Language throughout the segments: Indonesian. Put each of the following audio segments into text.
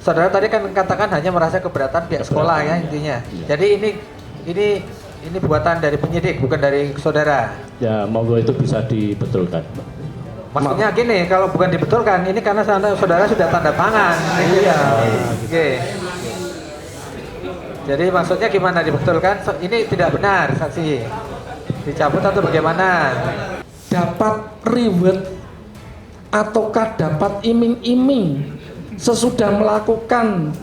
Saudara tadi kan katakan hanya merasa keberatan pihak sekolah ya intinya. Jadi ini buatan dari penyidik bukan dari saudara. Ya, monggo itu bisa dibetulkan. Maksudnya gini, kalau bukan dibetulkan, ini karena saudara sudah tanda tangan. Iya. Oke. Jadi maksudnya gimana dibetulkan? Ini tidak benar saksi. Dicabut atau bagaimana? Dapat reward ataukah dapat iming-iming sesudah melakukan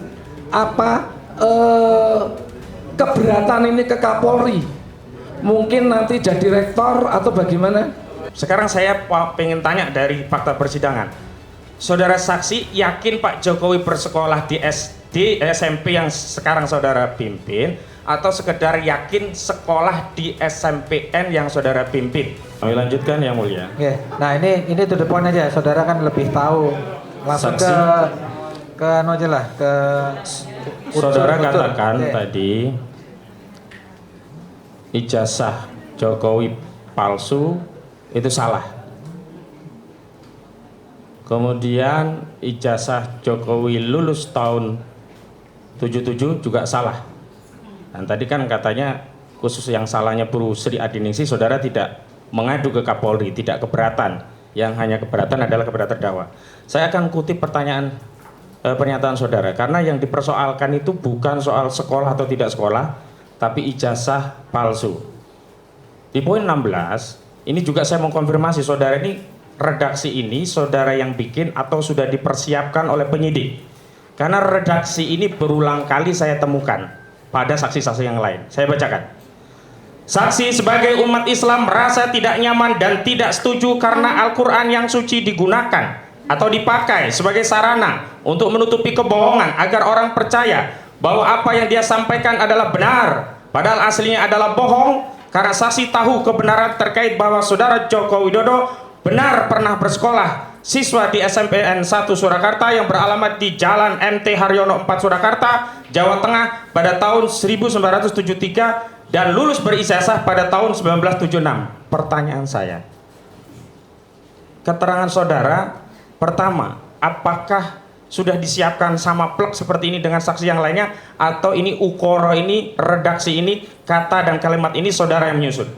keberatan ini ke Kapolri, mungkin nanti jadi rektor atau bagaimana? Sekarang saya pengen tanya dari fakta persidangan. Saudara saksi yakin Pak Jokowi bersekolah di SD, SMP yang sekarang saudara pimpin, atau sekedar yakin sekolah di SMPN yang saudara pimpin? Kami lanjutkan yang mulia. Oke. Nah ini to the point aja. Saudara kan lebih tahu. Langsung Saksi. ke anu aja lah, ke Saudara unsur. katakan Oke. tadi ijazah Jokowi palsu itu salah. Kemudian ijazah Jokowi lulus tahun 77 juga salah. Dan tadi kan katanya khusus yang salahnya Bu Sri Adiningsih, saudara tidak mengadu ke Kapolri, tidak keberatan. Yang hanya keberatan adalah kepada terdakwa. Saya akan kutip pernyataan saudara, karena yang dipersoalkan itu bukan soal sekolah atau tidak sekolah, tapi ijazah palsu. Di poin 16, ini juga saya mau konfirmasi, saudara ini redaksi ini saudara yang bikin atau sudah dipersiapkan oleh penyidik? Karena redaksi ini berulang kali saya temukan pada saksi-saksi yang lain. Saya bacakan. Saksi sebagai umat Islam merasa tidak nyaman dan tidak setuju karena Al-Quran yang suci digunakan atau dipakai sebagai sarana untuk menutupi kebohongan agar orang percaya bahwa apa yang dia sampaikan adalah benar, padahal aslinya adalah bohong. Karena saksi tahu kebenaran terkait bahwa saudara Joko Widodo benar pernah bersekolah siswa di SMPN 1 Surakarta yang beralamat di Jalan MT Haryono 4 Surakarta, Jawa Tengah pada tahun 1973 dan lulus berijazah pada tahun 1976. Pertanyaan saya, keterangan saudara pertama, apakah sudah disiapkan sama plek seperti ini dengan saksi yang lainnya, atau ini ukoro ini, redaksi ini, kata dan kalimat ini saudara yang menyusun?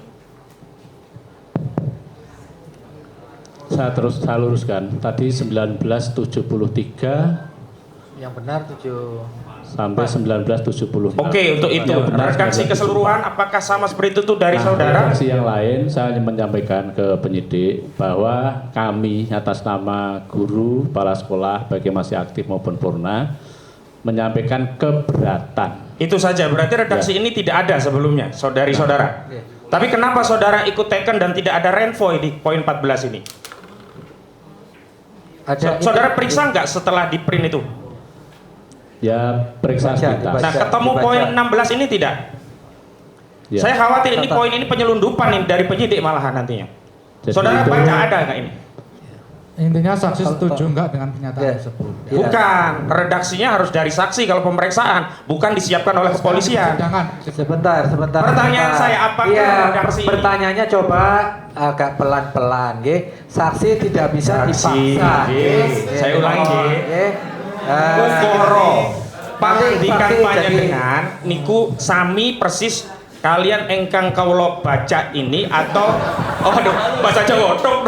Saya luruskan. Tadi 1973 Yang benar 7 sampai 1970. Oke, untuk itu redaksi keseluruhan apakah sama seperti itu tuh dari saudara? Redaksi yang lain saya hanya menyampaikan ke penyidik bahwa kami atas nama guru, kepala sekolah, baik yang masih aktif maupun purna, menyampaikan keberatan. Itu saja, berarti redaksi ini tidak ada sebelumnya, saudara. Tapi kenapa saudara ikut teken dan tidak ada renvoy di poin 14 ini? Saudara periksa nggak setelah di print itu? Ya, periksa Dibaca. Nah, ketemu poin 16 ini tidak? Ya. Saya khawatir ini poin ini penyelundupan nih dari penyidik malahan nantinya. Jadi Saudara itu- baca ada nggak ini? Intinya saksi setuju enggak dengan pernyataan Ya. tersebut? Bukan, redaksinya harus dari saksi kalau pemeriksaan, bukan disiapkan oleh kepolisian. Jangan. Sebentar. Pertanyaan saya, apakah Iya, redaksi ini? pertanyaannya coba agak pelan-pelan, nggih. Saksi tidak bisa Saksi, dipaksa. nggih. Saya ulangi, nggih. Nggih. Ukoro pangandikan Saksi jadi- panjenengan niku sami persis kalian engkang kawula baca ini atau aduh bahasa Jawa tok.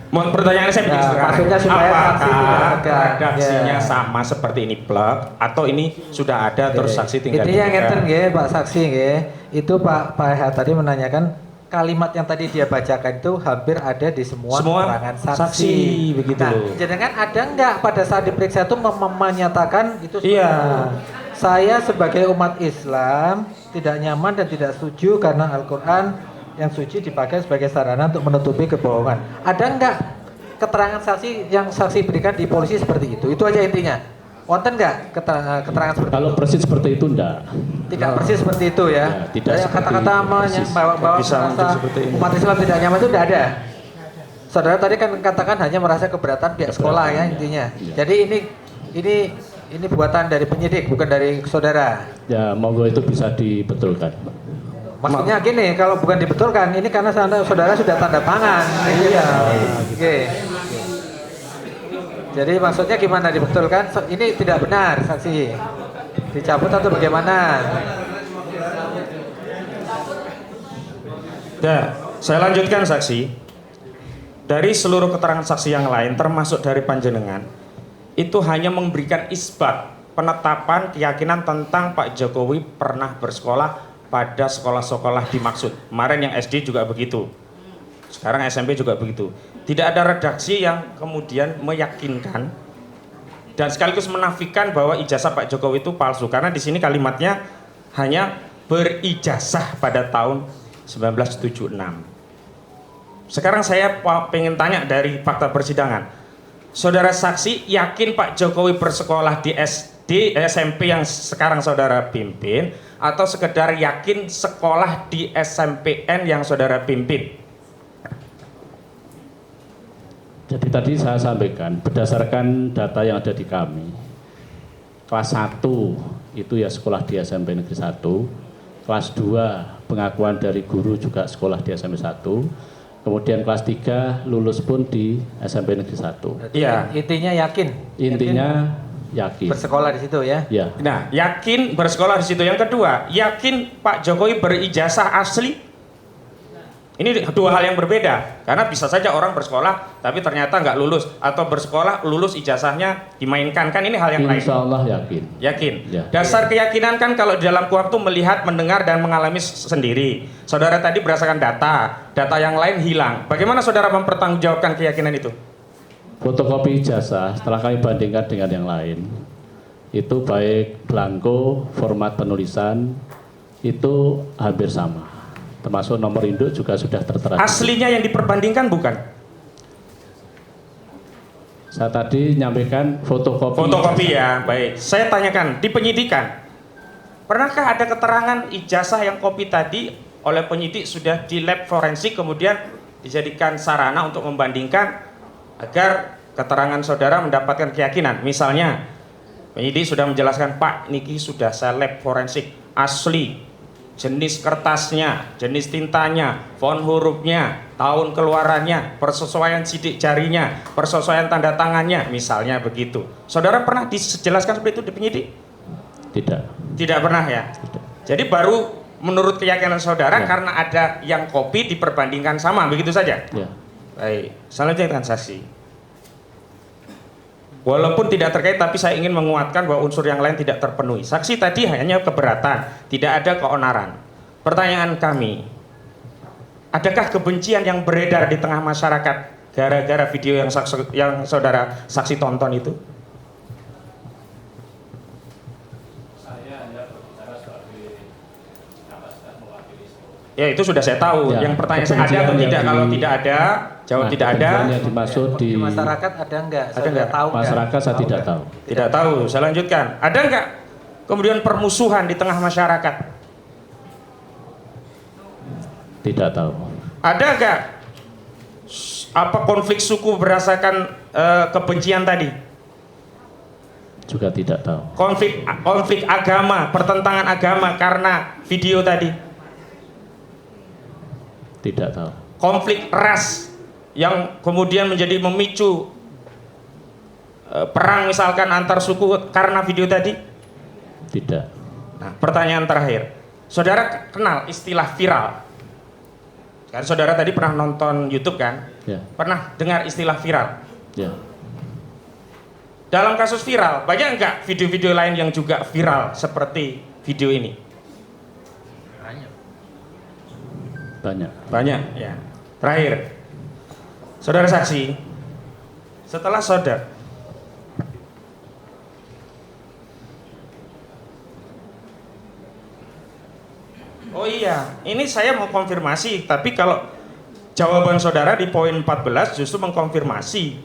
Mohon pertanyaan saya begini Ya, sekarang. maksudnya supaya saksi tidak Apakah ada. redaksinya Ya. sama seperti ini plek atau ini sudah ada terus saksi tinggal Intinya dibuka? ngeten nggih Pak Saksi nggih. Itu Pak H tadi menanyakan kalimat yang tadi dia bacakan itu hampir ada di semua keterangan saksi, begitu. Nah, jangan ada enggak pada saat diperiksa itu menyatakan itu Iya. saya sebagai umat Islam tidak nyaman dan tidak setuju karena Al-Quran yang suci dipakai sebagai sarana untuk menutupi kebohongan. Ada enggak keterangan saksi yang saksi berikan di polisi seperti itu? Itu aja intinya. Wonten enggak keterangan seperti Kalau itu? persis seperti itu enggak. Tidak persis seperti itu ya. Ya, tidak Yang seperti kata-kata persis. bahwa Bisa untuk merasa seperti ini. umat Islam tidak nyaman itu tidak ada. Saudara tadi kan katakan hanya merasa keberatan pihak sekolah ya intinya. Jadi ini buatan dari penyidik bukan dari saudara. Ya, monggo itu bisa dibetulkan. Maksudnya gini, kalau bukan dibetulkan, ini karena saudara sudah tanda tangan. Iya. Oke. Jadi maksudnya gimana, dibetulkan? Ini tidak benar, saksi. Dicabut atau bagaimana? Ya, saya lanjutkan saksi. Dari seluruh keterangan saksi yang lain, termasuk dari panjenengan, itu hanya memberikan isbat penetapan keyakinan tentang Pak Jokowi pernah bersekolah pada sekolah-sekolah dimaksud. Kemarin yang SD juga begitu. Sekarang SMP juga begitu. Tidak ada redaksi yang kemudian meyakinkan dan sekaligus menafikan bahwa ijazah Pak Jokowi itu palsu, karena di sini kalimatnya hanya berijazah pada tahun 1976. Sekarang saya pengen tanya dari fakta persidangan. Saudara saksi yakin Pak Jokowi bersekolah di SD, SMP yang sekarang saudara pimpin, atau sekedar yakin sekolah di SMPN yang saudara pimpin? Jadi tadi saya sampaikan berdasarkan data yang ada di kami, kelas 1 itu ya sekolah di SMP Negeri 1, kelas 2 pengakuan dari guru juga sekolah di SMP 1, kemudian kelas 3 lulus pun di SMP Negeri 1. Iya. Intinya yakin. Intinya yakin. Bersekolah di situ ya. Ya. Nah, yakin bersekolah di situ. Yang kedua, yakin Pak Jokowi berijazah asli. Ini dua hal yang berbeda, karena bisa saja orang bersekolah tapi ternyata nggak lulus, atau bersekolah lulus ijazahnya dimainkan, kan ini hal yang lain. Insya Allah yakin. Yakin. Ya. Dasar keyakinan kan kalau di dalam KUHP itu melihat, mendengar dan mengalami sendiri. Saudara tadi berdasarkan data yang lain hilang. Bagaimana saudara mempertanggungjawabkan keyakinan itu? Fotokopi ijazah setelah kami bandingkan dengan yang lain, itu baik blanko, format penulisan itu hampir sama. Termasuk nomor induk juga sudah tertera. Aslinya yang diperbandingkan bukan? Saya tadi nyampaikan fotokopi. Fotokopi ya, baik. Saya tanyakan, di penyidikan, pernahkah ada keterangan ijazah yang kopi tadi oleh penyidik sudah di lab forensik kemudian dijadikan sarana untuk membandingkan agar keterangan saudara mendapatkan keyakinan? Misalnya, penyidik sudah menjelaskan, Pak, niki sudah saya lab forensik asli. Jenis kertasnya, jenis tintanya, font hurufnya, tahun keluarannya, persesuaian sidik jarinya, persesuaian tanda tangannya, misalnya begitu. Saudara pernah dijelaskan seperti itu di penyidik? Tidak. Tidak pernah ya? Tidak. Jadi baru menurut keyakinan saudara Ya. karena ada yang kopi diperbandingkan sama, begitu saja? Ya. Baik, selanjutnya transaksi. Walaupun tidak terkait, tapi saya ingin menguatkan bahwa unsur yang lain tidak terpenuhi. Saksi tadi hanya keberatan, tidak ada keonaran. Pertanyaan kami, adakah kebencian yang beredar di tengah masyarakat gara-gara video yang saudara saksi tonton itu? Ya itu sudah saya tahu. Ya, Yang pertanyaan saya ada atau tidak? Kalau tidak ada, jawab tidak ada. Yang dimaksud di masyarakat ada enggak? Ada enggak? Tahu enggak? masyarakat saya tidak tahu. Tidak tahu. Saya lanjutkan. Ada enggak kemudian permusuhan di tengah masyarakat? Tidak tahu. Ada enggak apa konflik suku berdasarkan kebencian tadi? Juga tidak tahu. Konflik agama, pertentangan agama karena video tadi? Tidak tahu. Konflik ras yang kemudian menjadi memicu perang misalkan antar suku karena video tadi? Tidak. Nah, pertanyaan terakhir, saudara kenal istilah viral? Kan saudara tadi pernah nonton YouTube kan? Ya. Pernah dengar istilah viral? Ya. Dalam kasus viral, banyak enggak video-video lain yang juga viral seperti video ini? Banyak. Banyak ya. Terakhir, saudara saksi, setelah saudara oh iya, ini saya mau konfirmasi, tapi kalau jawaban saudara di poin 14 justru mengkonfirmasi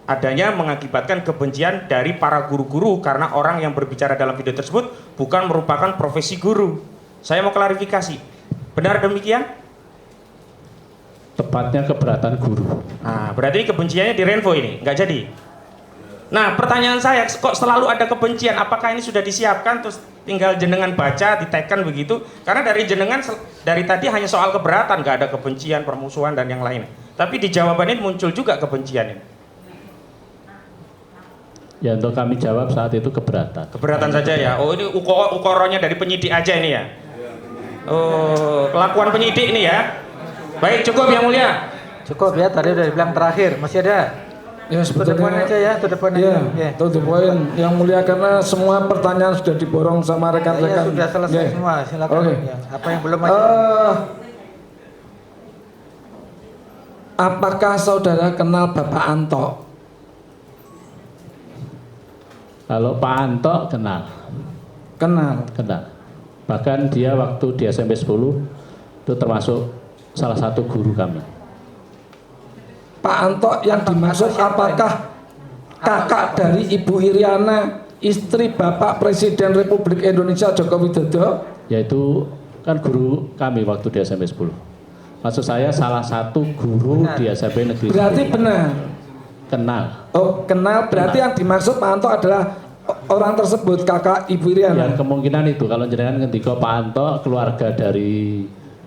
adanya mengakibatkan kebencian dari para guru-guru karena orang yang berbicara dalam video tersebut bukan merupakan profesi guru. Saya mau klarifikasi, benar demikian? Tepatnya keberatan guru. Nah, berarti kebenciannya di Renvo ini, nggak jadi. Nah, pertanyaan saya, kok selalu ada kebencian? Apakah ini sudah disiapkan, terus tinggal jenengan baca, ditekan begitu? Karena dari jenengan, dari tadi hanya soal keberatan, nggak ada kebencian, permusuhan, dan yang lain. Tapi di jawaban ini muncul juga kebencian ini. Ya untuk kami jawab saat itu keberatan. Keberatan saja ya. Oh ini ukurannya dari penyidik aja ini ya. Oh kelakuan penyidik ini ya. Baik cukup Yang Mulia. Cukup ya, tadi udah dibilang terakhir. Masih ada? Ya To the point aja ya, to the point ya, aja. to the point. Yang Mulia, karena semua pertanyaan sudah diborong sama Ya, rekan-rekan. sudah selesai Ya. semua, silakan. Oke. Ya, apa yang belum aja? Apakah saudara kenal Bapak Anto? Kalau Pak Anto kenal. Kenal. Bahkan dia waktu di SMP 10 itu termasuk salah satu guru kami. Pak Anto yang dimaksud apakah kakak dari Ibu Iriana, istri Bapak Presiden Republik Indonesia Joko Widodo? Yaitu kan guru kami waktu di SMP 10. Maksud saya salah satu guru di SMP Negeri 10. Berarti benar. Kenal. Oh, kenal. Berarti yang dimaksud Pak Anto adalah orang tersebut kakak Ibu Iriana. Ya kemungkinan itu kalau jenengan ketika Pak Anto keluarga dari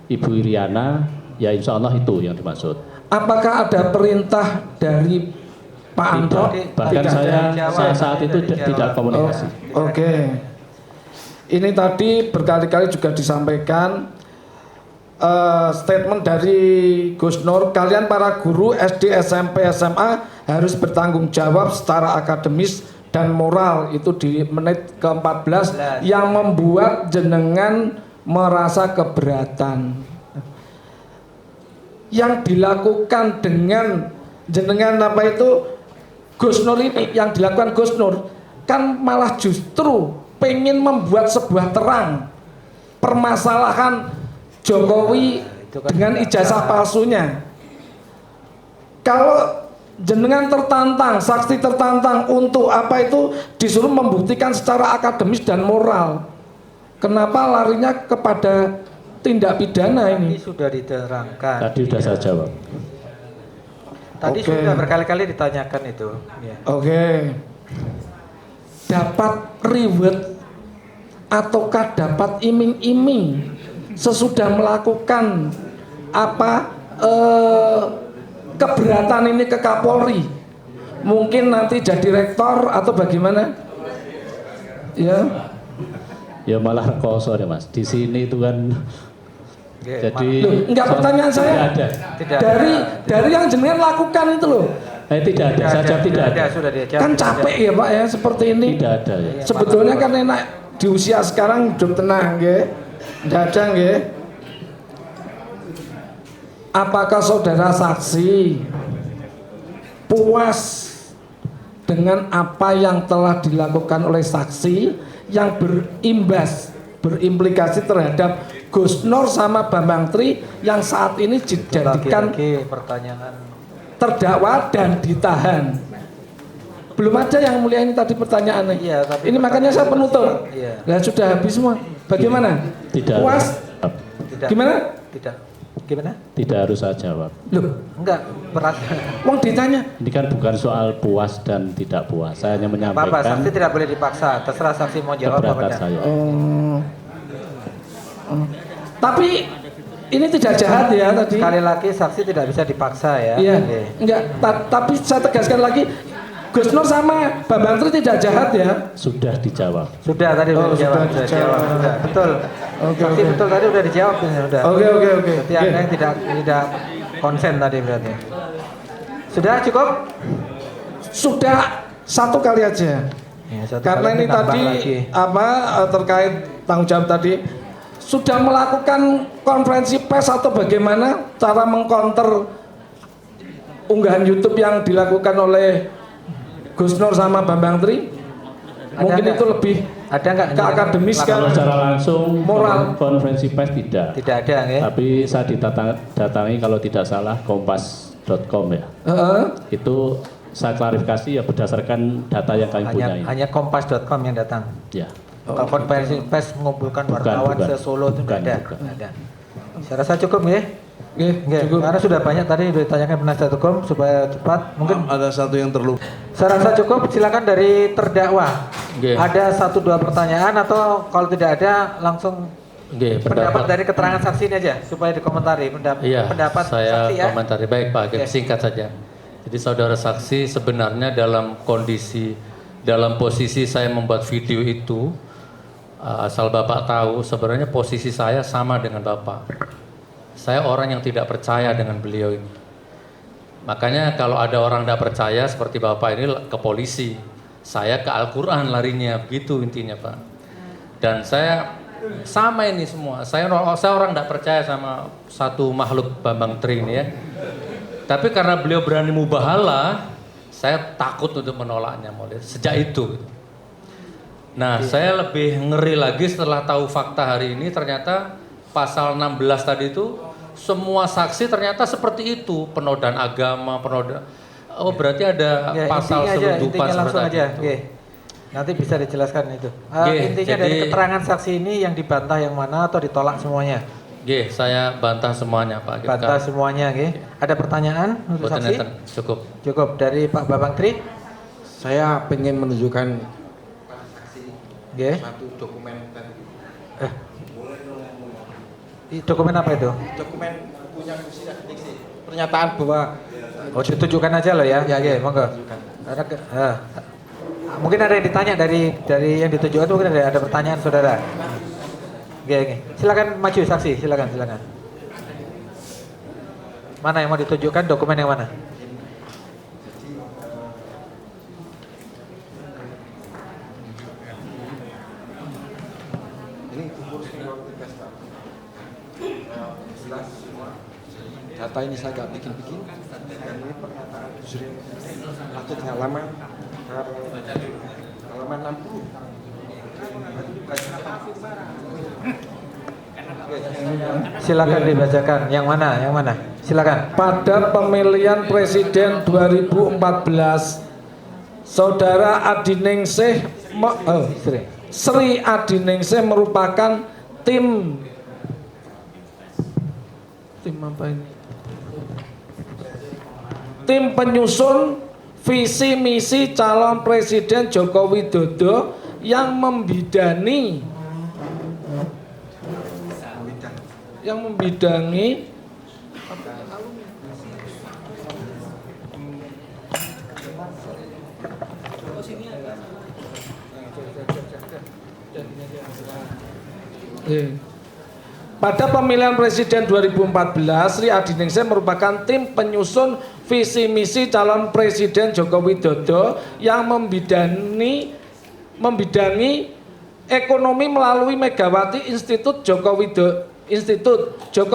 Ibu Iriana, ya insya Allah itu yang dimaksud. Apakah ada perintah dari Pak Anto? Bahkan saya saat itu tidak komunikasi. Oke. Ini tadi berkali-kali juga disampaikan statement dari Gus Nur, kalian para guru SD, SMP, SMA harus bertanggung jawab secara akademis dan moral. Itu di menit ke-14 yang membuat jenengan merasa keberatan. Yang dilakukan dengan jenengan apa itu Gus Nur ini, yang dilakukan Gus Nur kan malah justru pengen membuat sebuah terang permasalahan Jokowi dengan ijazah palsunya. Kalau jenengan tertantang, saksi tertantang untuk apa itu disuruh membuktikan secara akademis dan moral, kenapa larinya kepada tindak pidana ini? Ini sudah diterangkan. Tadi sudah saya jawab. Tadi Oke. sudah berkali-kali ditanyakan itu. Ya. Oke. Dapat reward ataukah dapat iming-iming sesudah melakukan apa keberatan ini ke Kapolri? Mungkin nanti jadi rektor atau bagaimana? Ya. Ya malah rekoso ya Mas. Di sini itu kan jadi Loh, enggak, pertanyaan saya tidak ada. Tidak. dari yang jenengan lakukan itu loh. Tidak ada. Saya jawab tidak ada. Sudah dia jawab. Kan capek ya Pak ya seperti ini. Tidak ada ya. Sebetulnya kan enak di usia sekarang hidup tenang nggih. Dadang nggih. Apakah saudara saksi puas dengan apa yang telah dilakukan oleh saksi yang berimplikasi terhadap Gus Nur sama Bambang Tri yang saat ini dijadikan Lagi pertanyaan. terdakwa dan ditahan? Belum ada Yang Mulia ini tadi pertanyaannya. Iya, tapi ini makanya saya penutup. Iya. Nah, sudah habis semua. Bagaimana? Tidak. Puas? Tidak. Gimana? Tidak. Gimana? Tidak harus saya jawab. Loh, Enggak, berat. wong ditanya. Ini kan bukan soal puas dan tidak puas. Saya hanya Apa-apa, menyampaikan saksi tidak boleh dipaksa. Terserah saksi mau jawab apa keberatan enggak. saya. Tapi ini tidak jahat ya tadi. Sekali lagi saksi tidak bisa dipaksa ya. Iya. Oke. Enggak, tapi saya tegaskan lagi, Gus Nur sama Bambang Tri tidak jahat ya. Sudah dijawab. Sudah tadi Oh, udah dijawab, sudah sudah dijawab. dijawab, sudah. Betul. Oke, Saksi oke. betul tadi udah dijawab sudah. Oke. Berarti Anda yang tidak konsen tadi berarti. Sudah cukup? Sudah satu kali aja. Ya, satu Karena kali ini nambah tadi lagi. terkait tanggung jawab tadi sudah melakukan konferensi pers atau bagaimana cara mengcounter unggahan YouTube yang dilakukan oleh Gus Nur sama Bambang Tri? Mungkin nggak? itu lebih Ada nggak? ke akademis kan? Kalau secara langsung Moral. konferensi pers tidak. Tidak ada ya. Tapi saya datangi kalau tidak salah kompas.com ya. Heeh. Itu saya klarifikasi ya berdasarkan data yang kami punya ini. Hanya kompas.com yang datang. Ya. Kalau konferensi pers mengumpulkan wartawan bukan. se-Solo itu Bukan, tidak ada. bukan. Nggak ada. Saya rasa cukup ya. Nggih, cukup. Karena sudah banyak tadi ditanyakan penasihat hukum supaya cepat. Mungkin Ada satu yang terlupa. saya rasa cukup. Silakan dari terdakwa. Nggih. Ada 1-2 pertanyaan atau kalau tidak ada langsung Nggih, pendapat dari keterangan saksi ini aja supaya dikomentari Iya, pendapat saya saksi ya. komentari. Baik Pak Hakim, Oke. singkat saja. Jadi saudara saksi sebenarnya dalam kondisi dalam posisi saya membuat video itu, asal Bapak tahu, sebenarnya posisi saya sama dengan Bapak. Saya orang yang tidak percaya dengan beliau ini. Makanya kalau ada orang tidak percaya seperti Bapak ini ke polisi, saya ke Al-Quran larinya, begitu intinya Pak. Dan saya sama ini semua, saya orang tidak percaya sama satu makhluk Bambang Tri ini ya. Tapi karena beliau berani mubahalah, saya takut untuk menolaknya mulai sejak itu. Nah, saya lebih ngeri lagi setelah tahu fakta hari ini, ternyata pasal 16 tadi itu semua saksi ternyata seperti itu, penodaan agama, oh berarti ada ya, pasal selundupan seperti aja. itu. Nanti bisa dijelaskan itu. Intinya jadi, dari keterangan saksi ini yang dibantah yang mana atau ditolak semuanya? Saya bantah semuanya Pak. Bantah semuanya, Ada pertanyaan untuk saksi? Cukup. Cukup. Dari Pak Bambang Tri? Saya ingin menunjukkan satu dokumen dokumen apa itu? Dokumen punya pernyataan bahwa ditunjukkan aja loh ya. Monggo. Mungkin ada yang ditanya dari yang ditunjukkan, mungkin ada pertanyaan saudara. Silakan maju saksi, silakan. Mana yang mau ditunjukkan, dokumen yang mana? ini umur tes Pak. Jelas semua. Data ini saya nggak bikin-bikin. Ini pernyataan Yusril atau di halaman 60. Silakan dibacakan. Yang mana? Silakan. Pada pemilihan presiden 2014, Saudara Adiningsih Sri Adiningsih merupakan tim apa ini? Tim penyusun visi misi calon presiden Joko Widodo yang membidangi pada pemilihan presiden 2014, Sri Adiningsih merupakan tim penyusun visi misi calon presiden Joko Widodo yang membidangi ekonomi melalui Megawati Institut Joko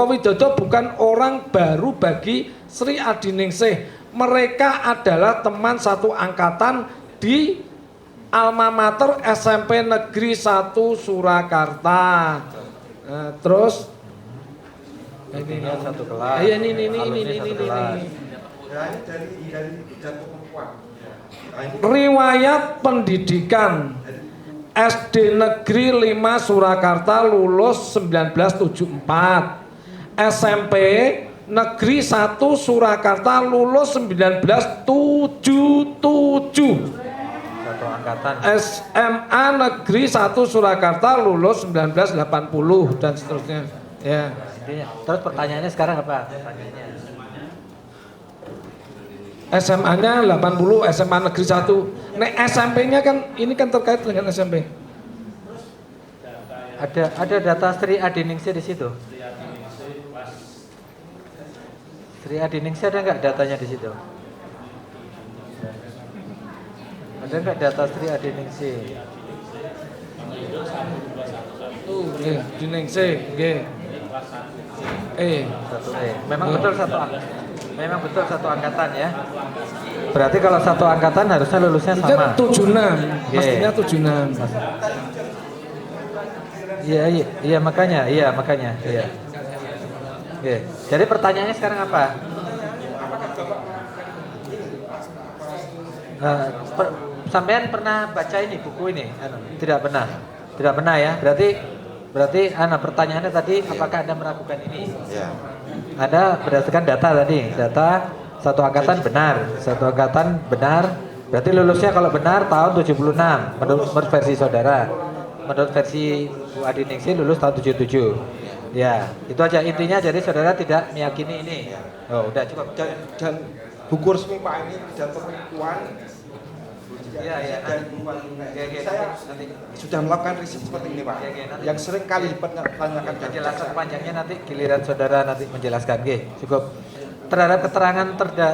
Widodo bukan orang baru bagi Sri Adiningsih. Mereka adalah teman satu angkatan di Alma Mater SMP Negeri 1 Surakarta. Terus ini satu kelas. Ini. Riwayat pendidikan SD Negeri 5 Surakarta lulus 1974. SMP Negeri 1 Surakarta lulus 1977. Satu angkatan. SMA Negeri 1 Surakarta lulus 1980 dan seterusnya. Ya. Terus pertanyaannya sekarang apa? SMA-nya 80, SMA Negeri 1. Nek SMP-nya kan ini kan terkait dengan SMP. Ada data Sri Adiningsih di situ. Sri Adiningsih ada nggak datanya di situ? Ada nggak data Sri Adiningsih? Adiningsih, Memang betul satu angkatan ya. Berarti kalau satu angkatan harusnya lulusnya sama. 76, mestinya 76. Iya makanya. Jadi pertanyaannya sekarang apa? Sampean pernah baca ini buku ini? Tidak pernah ya. Berarti pertanyaannya tadi apakah Anda meragukan ini? ya. Anda berdasarkan data tadi, data satu angkatan benar. Berarti lulusnya kalau benar tahun 76 menurut versi saudara. Menurut versi Bu Adiningsih lulus tahun 77. Ya, itu aja intinya. Jadi saudara tidak meyakini ini. Oh, udah cukup. Dan buku resmi Pak ini pidato pengakuan Iya, iya. Saya sudah melakukan riset seperti ini Pak, yang sering kali dipertanyakan Penjelasan panjangnya nanti giliran saudara nanti menjelaskan. Cukup. Terhadap keterangan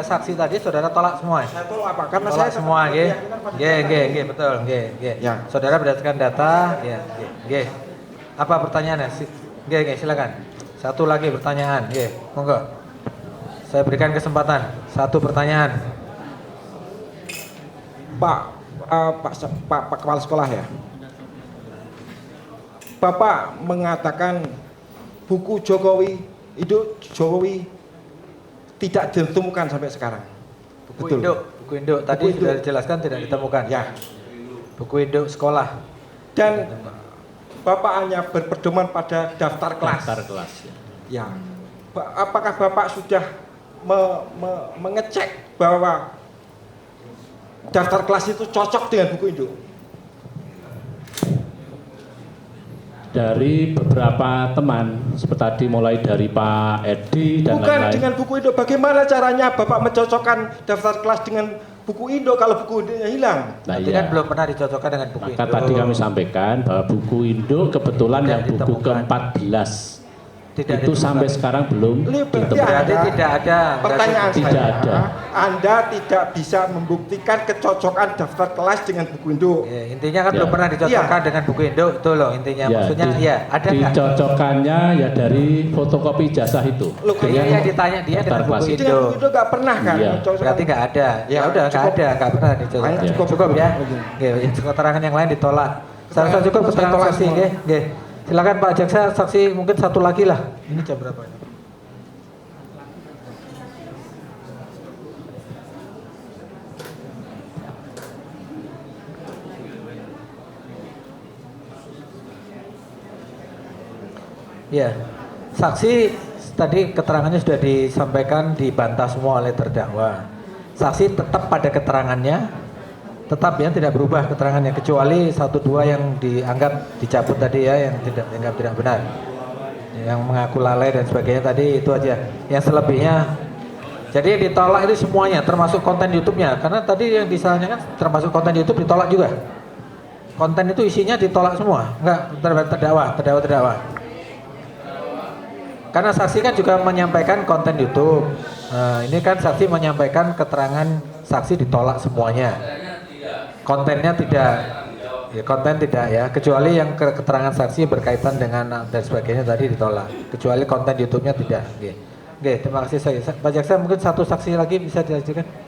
saksi tadi saudara tolak semua. Saya tahu apa? Karena Tolak saya semua, betul, Ya. Saudara berdasarkan data, Apa pertanyaannya? Silakan. Satu lagi pertanyaan, monggo. Saya berikan kesempatan. Satu pertanyaan. Pak Kepala Sekolah ya. Bapak mengatakan buku Jokowi tidak ditemukan sampai sekarang. Buku induk tadi sudah dijelaskan tidak ditemukan. Ya. Buku induk sekolah. Dan Bapak hanya berpedoman pada daftar kelas. Daftar kelas ya. Ya. Apakah Bapak sudah mengecek bahwa daftar kelas itu cocok dengan buku induk? Dari beberapa teman seperti tadi mulai dari Pak Edi dan Bukan lain-lain. dengan buku induk. Bagaimana caranya Bapak mencocokkan daftar kelas dengan buku induk kalau buku induknya hilang? Nah, Nanti iya. kan belum pernah dicocokkan dengan buku Maka induk. tadi kami sampaikan bahwa buku induk kebetulan Tidak yang buku ditemukan. ke-14 Tidak itu ditemukan. sampai sekarang belum Berarti ditemukan. Berarti tidak ada. Pertanyaan Tidak saya, ada. Anda tidak bisa membuktikan kecocokan daftar kelas dengan buku induk. Ya, intinya kan Ya. belum pernah dicocokkan dengan buku induk itu loh intinya. Maksudnya ada nggak? Dicocokannya ya dari fotokopi ijazah itu. Loh, Iya, yang ditanya dia daftar dengan kelas buku itu. Dengan buku induk. induk nggak pernah kan? Iya. mencocokkan? Berarti nggak ada. Ya udah nggak cukup. ada, nggak pernah dicocokkan. Cukup. Cukup ya. Keterangan yang lain ditolak. Seharusnya cukup Saya keterangan tolak saksi. semua. Silakan Pak Jaksa, saksi mungkin satu lagi lah. Ini jam berapa ini? Ya, saksi tadi keterangannya sudah disampaikan, dibantah semua oleh terdakwa. Saksi tetap pada keterangannya, tetap ya tidak berubah keterangannya kecuali 1-2 yang dianggap dicabut tadi ya, yang dianggap tidak benar, yang mengaku lalai dan sebagainya tadi itu aja. Yang selebihnya, jadi ditolak itu semuanya, termasuk konten YouTube-nya, karena tadi yang disalahnya kan termasuk konten YouTube ditolak juga. Konten itu isinya ditolak semua, enggak terdakwa. Karena saksi kan juga menyampaikan konten YouTube. Nah, ini kan saksi menyampaikan keterangan saksi ditolak semuanya. Kontennya tidak, ya konten tidak ya, kecuali yang keterangan saksi berkaitan dengan dan sebagainya tadi ditolak. Kecuali konten YouTube-nya tidak. Oke, terima kasih. Pak Jaksa mungkin satu saksi lagi bisa diajukan.